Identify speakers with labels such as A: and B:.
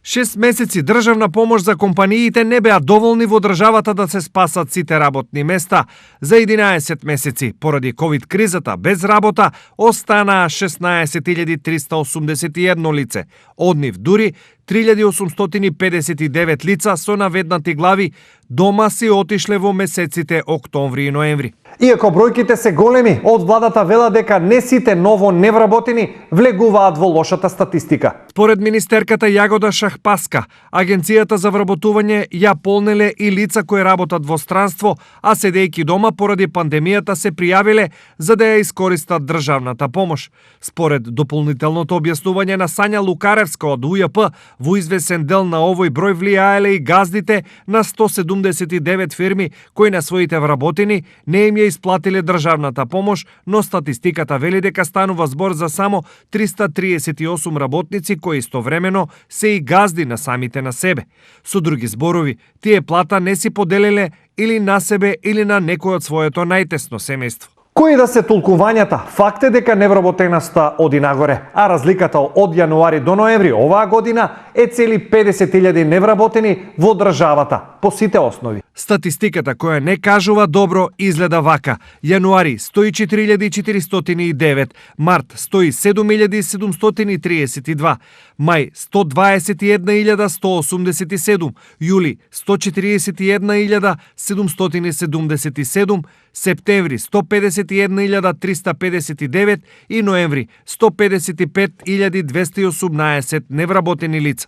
A: 6 месеци државна помош за компаниите не беа доволни во државата да се спасат сите работни места. За 11 месеци, поради ковид кризата, без работа, останаа 16.381 лице. Од нив дури 3.859 лица со наведнати глави дома си отишле во месеците октомври и ноември.
B: Иако бројките се големи, од владата вела дека не сите ново невработени влегуваат во лошата статистика.
A: Според министерката Јагода Шахпаска, Агенцијата за вработување ја полнеле и лица кои работат во странство, а седејќи дома поради пандемијата се пријавиле за да ја искористат државната помош. Според дополнителното објаснување на Сања Лукаревска од УЈП, во извесен дел на овој број влијаеле и газдите на 179 фирми кои на своите вработени не им ја исплатиле државната помош, но статистиката вели дека станува збор за само 338 работници кои истовремено се и газди на самите на себе. Со други зборови, тие плата не си поделиле или на себе или на некој од своето најтесно семејство.
B: Кои да се толкувањата, факт е дека невработеноста оди нагоре, а разликата од јануари до ноември оваа година е цели 50.000 невработени во државата, по сите основи.
A: Статистиката која не кажува добро изгледа вака. Јануари 104.409, март 107.732, мај 121.187, јули 141.777, септември 151.359 и ноември 155.218 невработени лица.